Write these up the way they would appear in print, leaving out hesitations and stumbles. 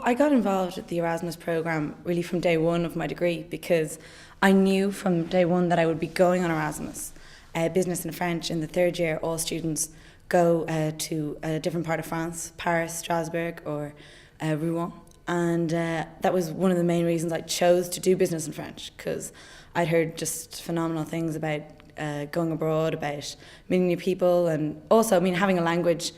I got involved with the Erasmus programme really from day one of my degree because I knew from day one that I would be going on Erasmus. Business and French in the third year, all students go to a different part of France, Paris, Strasbourg or Rouen. And that was one of the main reasons I chose to do business and French, because I'd heard just phenomenal things about going abroad, about meeting new people, and also, having a language.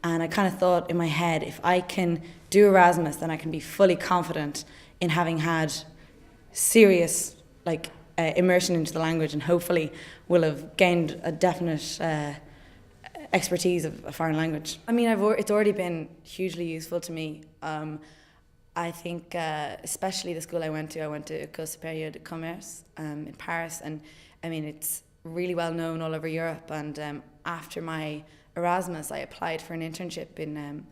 And I kind of thought in my head, if I can do Erasmus, then I can be fully confident in having had serious immersion into the language, and hopefully will have gained a definite expertise of a foreign language. It's already been hugely useful to me. I think especially the school I went to École Supérieure de Commerce in Paris, and it's really well known all over Europe. And after my Erasmus, I applied for an internship in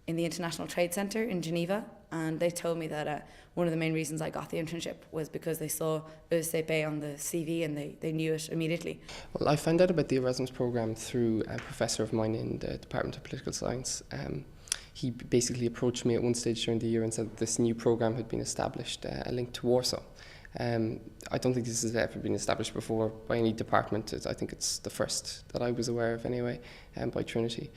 the International Trade Centre in Geneva, and they told me that one of the main reasons I got the internship was because they saw ECP on the CV and they knew it immediately. Well, I found out about the Erasmus programme through a professor of mine in the Department of Political Science. He basically approached me at one stage during the year and said that this new programme had been established, a link to Warsaw. I don't think this has ever been established before by any department. I think it's the first that I was aware of anyway, by Trinity,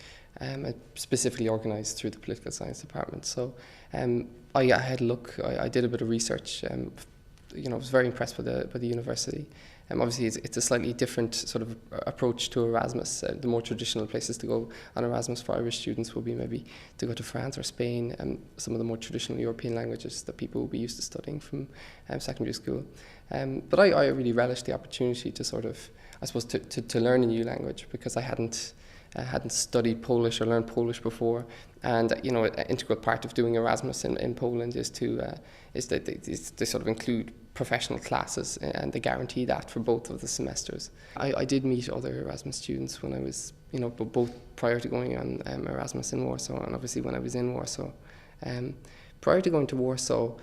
specifically organised through the Political Science Department. So I had a look, I did a bit of research. I was very impressed by the university. Obviously, it's a slightly different sort of approach to Erasmus. The more traditional places to go on Erasmus for Irish students will be maybe to go to France or Spain, and some of the more traditional European languages that people will be used to studying from secondary school. But I really relished the opportunity to sort of, I suppose, to learn a new language, because I hadn't studied Polish or learned Polish before. And an integral part of doing Erasmus in Poland is that they sort of include professional classes, and they guarantee that for both of the semesters. I did meet other Erasmus students when I was, both prior to going on Erasmus in Warsaw, and obviously when I was in Warsaw. Prior to going to Warsaw,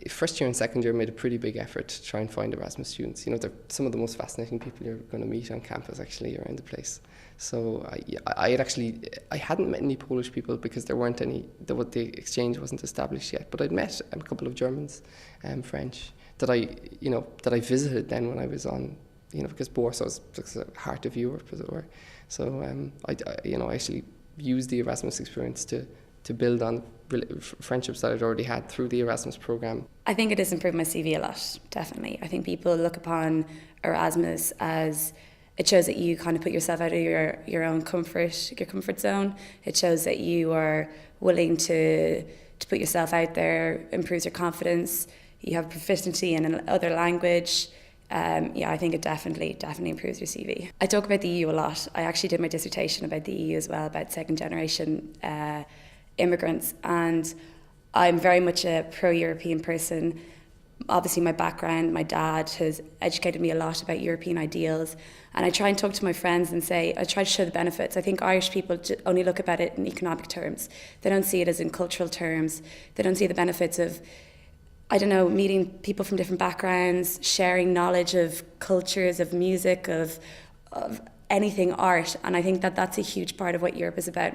first year and second year made a pretty big effort to try and find Erasmus students. They're some of the most fascinating people you're going to meet on campus actually around the place. So I hadn't met any Polish people because there weren't any, the exchange wasn't established yet. But I'd met a couple of Germans and French that I visited then when I was on, because Warsaw is the heart of Europe, as it were. So I actually used the Erasmus experience to build on friendships that I'd already had through the Erasmus programme. I think it has improved my CV a lot, definitely. I think people look upon Erasmus as, it shows that you kind of put yourself out of your own comfort zone. It shows that you are willing to put yourself out there, improves your confidence. You have proficiency in another language. I think it definitely improves your CV. I talk about the EU a lot. I actually did my dissertation about the EU as well, about second generation immigrants, and I'm very much a pro-European person. Obviously my background, my dad has educated me a lot about European ideals, and I try and talk to my friends and say, I try to show the benefits. I think Irish people only look about it in economic terms. They don't see it as in cultural terms. They don't see the benefits of, meeting people from different backgrounds, sharing knowledge of cultures, of music, of anything art, and I think that that's a huge part of what Europe is about.